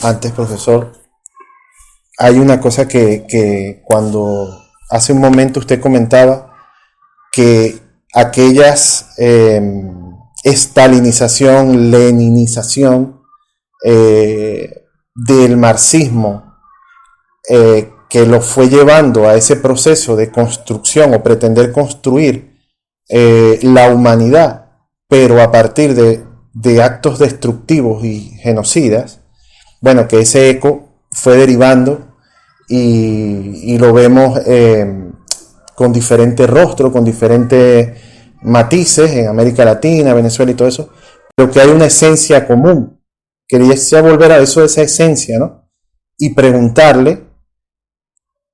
antes, profesor, hay una cosa que cuando hace un momento usted comentaba que aquellas estalinización, leninización del marxismo que lo fue llevando a ese proceso de construcción o pretender construir la humanidad, pero a partir de actos destructivos y genocidas, bueno, que ese eco fue derivando y lo vemos con diferentes rostros, con diferentes matices en América Latina, Venezuela y todo eso, pero que hay una esencia común. Quería volver a eso, de esa esencia, ¿no? Y preguntarle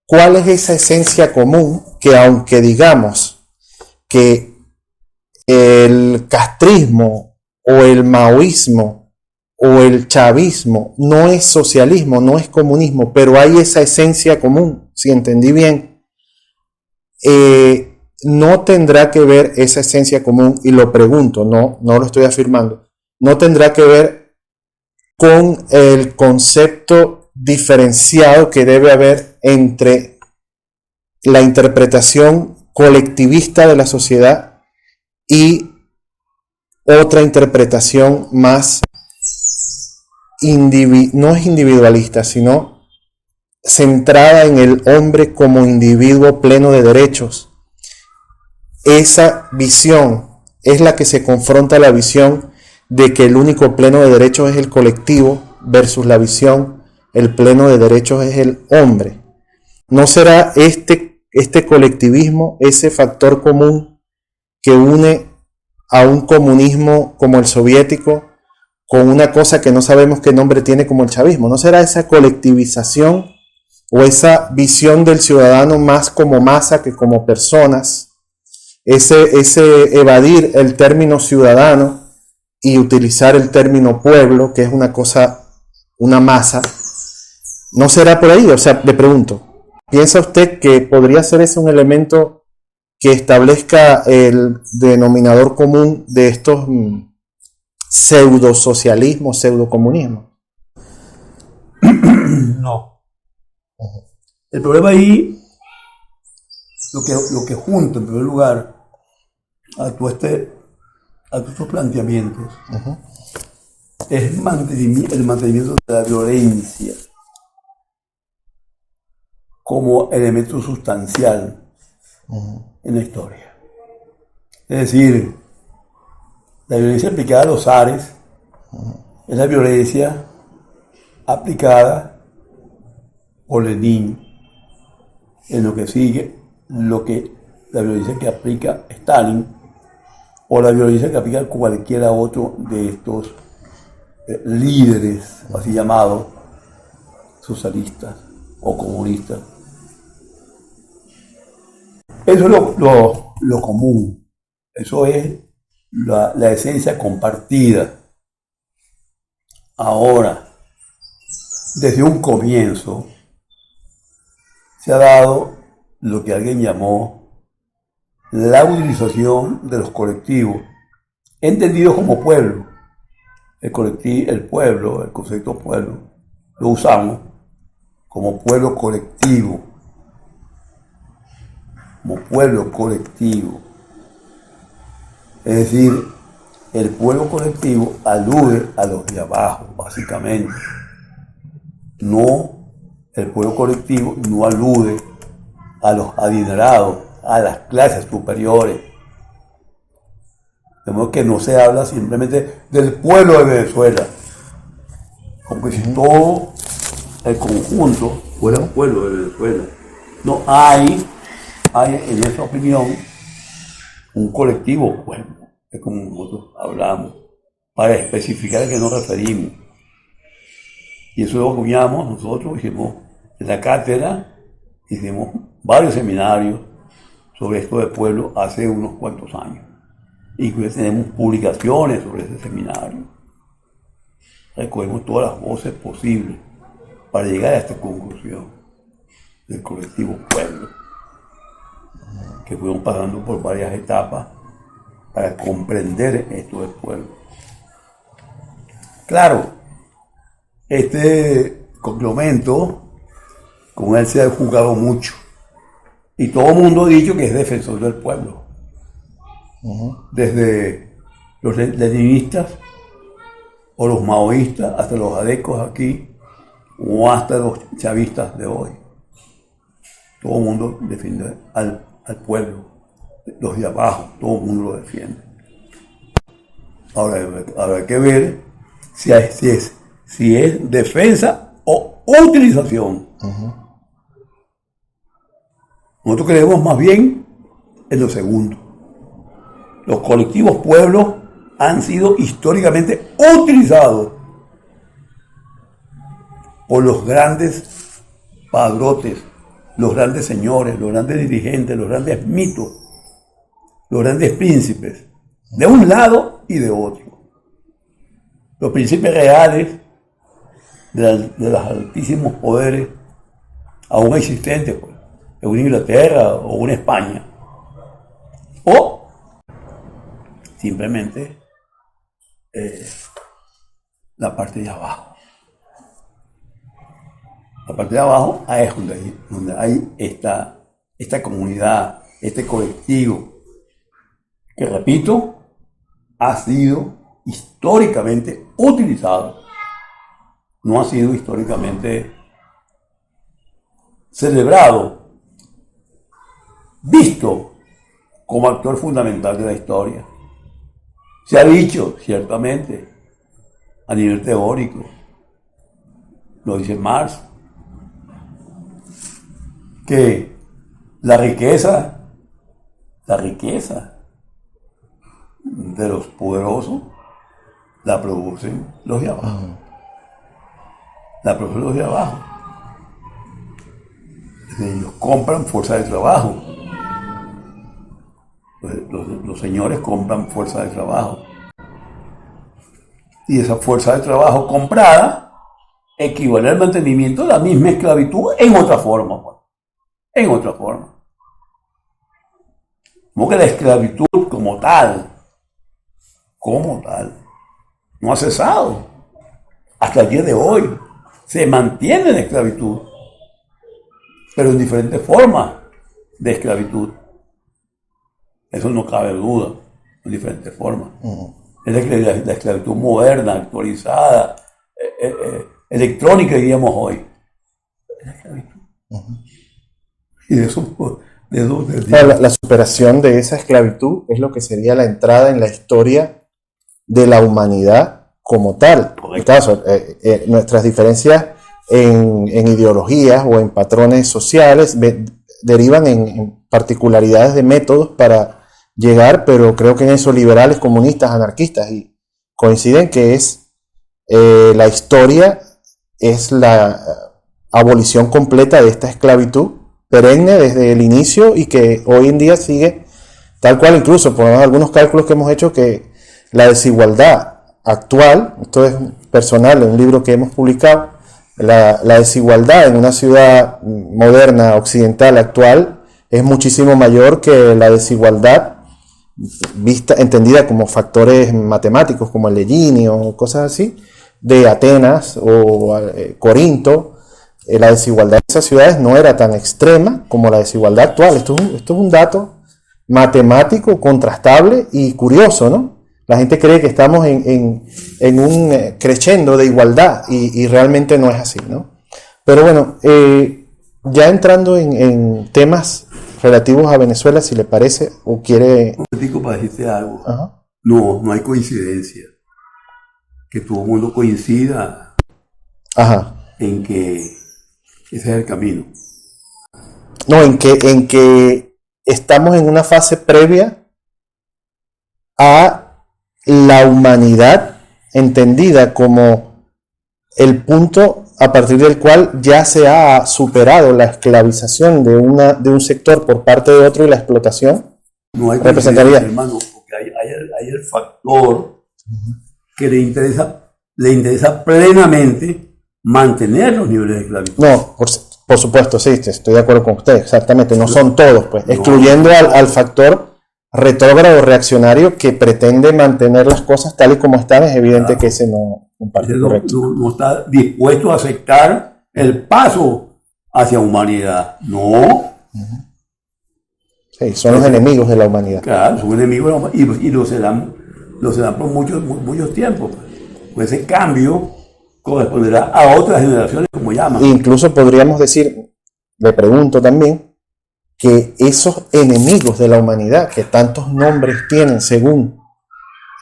cuál es esa esencia común que, aunque digamos que el castrismo o el maoísmo o el chavismo no es socialismo, no es comunismo, pero hay esa esencia común, si entendí bien, no tendrá que ver esa esencia común, y lo pregunto, no lo estoy afirmando, no tendrá que ver con el concepto diferenciado que debe haber entre la interpretación colectivista de la sociedad y otra interpretación más no es individualista, sino centrada en el hombre como individuo pleno de derechos. Esa visión es la que se confronta a la visión de que el único pleno de derechos es el colectivo versus la visión, el pleno de derechos es el hombre. ¿No será este colectivismo ese factor común que une a un comunismo como el soviético con una cosa que no sabemos qué nombre tiene como el chavismo? ¿No será esa colectivización o esa visión del ciudadano más como masa que como personas? Ese evadir el término ciudadano y utilizar el término pueblo, que es una cosa, una masa, ¿no será por ahí? O sea, le pregunto, ¿piensa usted que podría ser ese un elemento que establezca el denominador común de estos pseudo-socialismos, pseudo-comunismos? No. El problema ahí, lo que junta en primer lugar a todos estos planteamientos, es el mantenimiento de la violencia como elemento sustancial en la historia. Es decir, la violencia aplicada a los zares es la violencia aplicada por Lenin en lo que sigue, la violencia que aplica Stalin o la violencia que aplica cualquiera otro de estos líderes, así llamados, socialistas o comunistas. Eso es lo común, eso es la esencia compartida. Ahora, desde un comienzo, se ha dado lo que alguien llamó la utilización de los colectivos, entendidos como pueblo. El pueblo, el concepto pueblo, lo usamos como pueblo colectivo. Es decir, el pueblo colectivo alude a los de abajo, básicamente. El pueblo colectivo no alude a los adinerados, a las clases superiores. De modo que no se habla simplemente del pueblo de Venezuela, como que si todo el conjunto fuera un pueblo de Venezuela. No hay en esa opinión un colectivo pueblo, es como nosotros hablamos, para especificar a qué nos referimos. Y eso lo acuñamos nosotros, hicimos en la cátedra, hicimos varios seminarios sobre esto de pueblo hace unos cuantos años. Incluso tenemos publicaciones sobre ese seminario. Recogemos todas las voces posibles para llegar a esta conclusión del colectivo pueblo, que fuimos pasando por varias etapas para comprender esto del pueblo. Claro, este complemento, con él se ha jugado mucho. Y todo el mundo ha dicho que es defensor del pueblo. Desde los leninistas o los maoístas hasta los adecos aquí o hasta los chavistas de hoy. Todo el mundo defiende al pueblo, los de abajo, todo el mundo lo defiende. Ahora hay que ver si es defensa o utilización. Nosotros creemos más bien en lo segundo. Los colectivos pueblos han sido históricamente utilizados por los grandes padrotes, los grandes señores, los grandes dirigentes, los grandes mitos, los grandes príncipes, de un lado y de otro. Los príncipes reales de los altísimos poderes aún existentes, pues, de una Inglaterra o una España, o simplemente la parte de abajo. La parte de abajo es donde hay esta comunidad, este colectivo, que repito, ha sido históricamente utilizado, no ha sido históricamente celebrado, visto como actor fundamental de la historia. Se ha dicho, ciertamente, a nivel teórico, lo dice Marx, que la riqueza de los poderosos la producen los de abajo. La producen los de abajo. Ellos compran fuerza de trabajo. Los señores compran fuerza de trabajo. Y esa fuerza de trabajo comprada equivale al mantenimiento de la misma esclavitud en otra forma. En otra forma. Como que la esclavitud como tal, no ha cesado. Hasta el día de hoy se mantiene la esclavitud, pero en diferentes formas de esclavitud. Eso no cabe duda, en diferentes formas. Es la esclavitud moderna, actualizada, electrónica, diríamos hoy. Es la esclavitud. Y de eso la superación de esa esclavitud es lo que sería la entrada en la historia de la humanidad como tal. En este caso, nuestras diferencias en ideologías o en patrones sociales derivan en particularidades de métodos para llegar, pero creo que en eso liberales, comunistas, anarquistas y coinciden que es la historia es la abolición completa de esta esclavitud perenne desde el inicio y que hoy en día sigue tal cual. Incluso por algunos cálculos que hemos hecho, que la desigualdad actual, esto es personal en un libro que hemos publicado, la desigualdad en una ciudad moderna, occidental, actual, es muchísimo mayor que la desigualdad entendida como factores matemáticos como el de Gini o cosas así, de Atenas o Corinto. La desigualdad de esas ciudades no era tan extrema como la desigualdad actual. Esto es un dato matemático, contrastable y curioso, ¿no? La gente cree que estamos en un crescendo de igualdad y realmente no es así, ¿no? Pero bueno, ya entrando en temas relativos a Venezuela, si le parece o quiere... Un poquitico para decirte algo. Ajá. No hay coincidencia. Que todo el mundo coincida en que ese es el camino. No, en que estamos en una fase previa a la humanidad entendida como el punto a partir del cual ya se ha superado la esclavización de un sector por parte de otro y la explotación. No hay representaría, hermano, porque hay el factor que le interesa plenamente mantener los niveles de esclavitud. No, por supuesto, sí, estoy de acuerdo con usted, exactamente, no son todos, pues, excluyendo al factor retrógrado reaccionario que pretende mantener las cosas tal y como están. Es evidente que ese no Comparte, no, correcto. no está dispuesto a aceptar el paso hacia humanidad. No, Sí, son los enemigos de la humanidad. claro, son enemigos de la humanidad y lo serán por muchos tiempos. Pues ese cambio corresponderá a otras generaciones, como llaman. Incluso podríamos decir, le pregunto también, que esos enemigos de la humanidad, que tantos nombres tienen según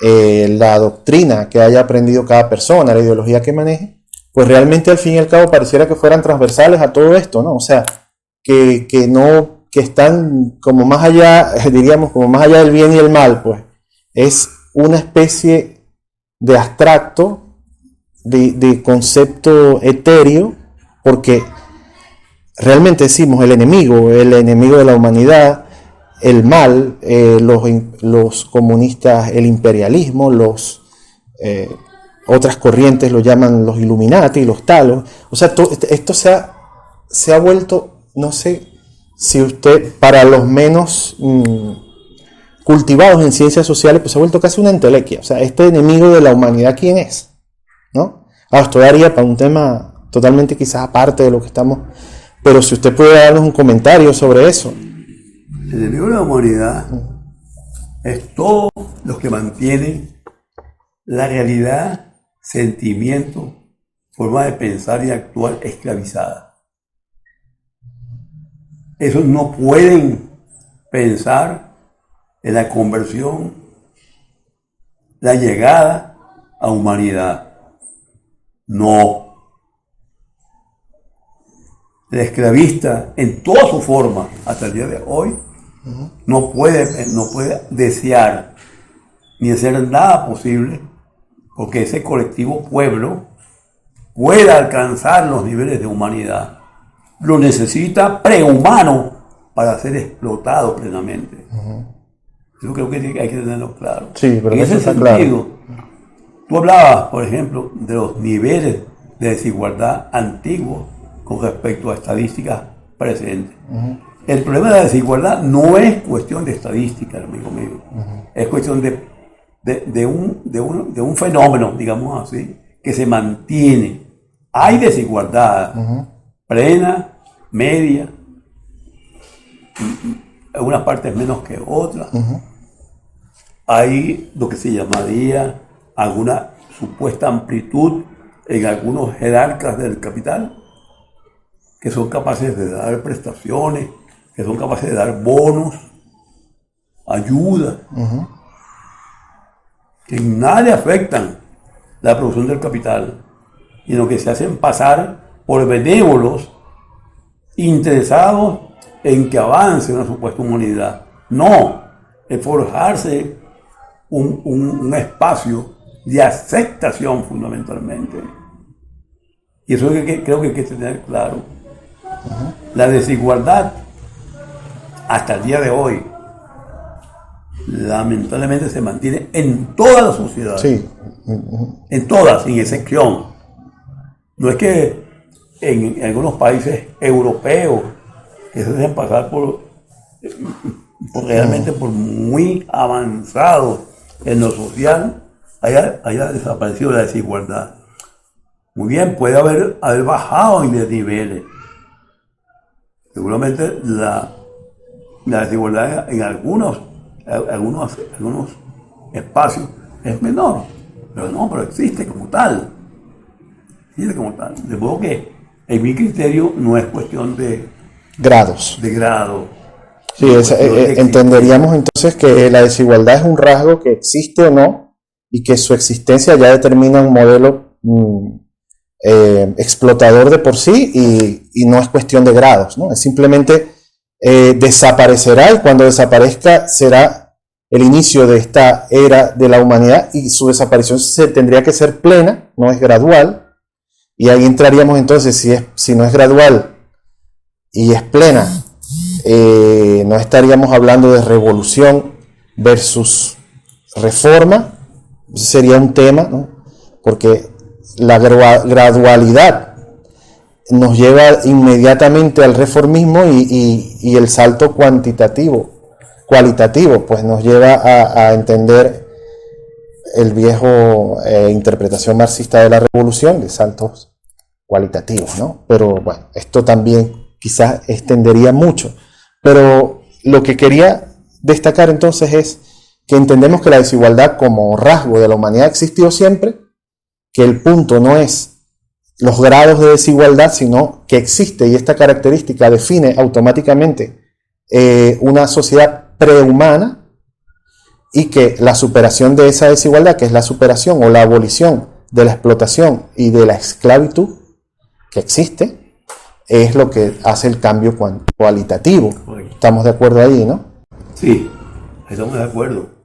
la doctrina que haya aprendido cada persona, la ideología que maneje, pues realmente al fin y al cabo pareciera que fueran transversales a todo esto, ¿no? O sea, que están como más allá, diríamos, como más allá del bien y el mal, pues es una especie de abstracto, de concepto etéreo, porque realmente decimos el enemigo de la humanidad, el mal, los comunistas, el imperialismo, otras corrientes lo llaman los Illuminati, los talos. O sea, esto se ha vuelto, no sé si usted, para los menos cultivados en ciencias sociales, pues se ha vuelto casi una entelequia. O sea, este enemigo de la humanidad, ¿quién es? ¿No? Esto daría para un tema totalmente quizás aparte de lo que estamos... Pero si usted puede darnos un comentario sobre eso. El enemigo de la humanidad es todos los que mantienen la realidad, sentimiento, forma de pensar y actuar esclavizada. Esos no pueden pensar en la conversión, la llegada a humanidad. No. El esclavista, en toda su forma, hasta el día de hoy, no puede desear ni hacer nada posible porque ese colectivo pueblo pueda alcanzar los niveles de humanidad. Lo necesita prehumano para ser explotado plenamente. Yo creo que hay que tenerlo claro. Sí, pero en ese está sentido, claro. Tú hablabas, por ejemplo, de los niveles de desigualdad antiguos con respecto a estadísticas presentes. El problema de la desigualdad no es cuestión de estadística, amigo mío. Es cuestión de un fenómeno, digamos así, que se mantiene. Hay desigualdad plena, media, en unas partes menos que otras. Hay lo que se llamaría alguna supuesta amplitud en algunos jerarcas del capital que son capaces de dar prestaciones, que son capaces de dar bonos, ayuda, que en nada le afectan la producción del capital, sino que se hacen pasar por benévolos interesados en que avance una supuesta humanidad. No, es forjarse un espacio de aceptación fundamentalmente. Y eso es que creo que hay que tener claro. La desigualdad hasta el día de hoy lamentablemente se mantiene en todas las sociedades. Sí. En todas, sin excepción. No es que en algunos países europeos que se dejan pasar por realmente por muy avanzados en lo social haya desaparecido la desigualdad. Muy bien, puede haber bajado en niveles. Seguramente la desigualdad en algunos espacios es menor, pero existe como tal. Existe como tal. De modo que en mi criterio no es cuestión de Grados. grado. Sí, entenderíamos entonces que la desigualdad es un rasgo que existe o no y que su existencia ya determina un modelo explotador de por sí y no es cuestión de grados, ¿no? Es simplemente desaparecerá y cuando desaparezca será el inicio de esta era de la humanidad y su desaparición tendría que ser plena, no es gradual, y ahí entraríamos entonces, si no es gradual y es plena, no estaríamos hablando de revolución versus reforma, sería un tema, ¿no? Porque la gradualidad nos lleva inmediatamente al reformismo y el salto cualitativo, pues nos lleva a entender el viejo interpretación marxista de la revolución, de saltos cualitativos, ¿no? Pero bueno, esto también quizás extendería mucho. Pero lo que quería destacar entonces es que entendemos que la desigualdad como rasgo de la humanidad ha existido siempre, que el punto no es los grados de desigualdad, sino que existe, y esta característica define automáticamente una sociedad prehumana, y que la superación de esa desigualdad, que es la superación o la abolición de la explotación y de la esclavitud que existe, es lo que hace el cambio cualitativo. Estamos de acuerdo ahí, ¿no? Sí, estamos de acuerdo.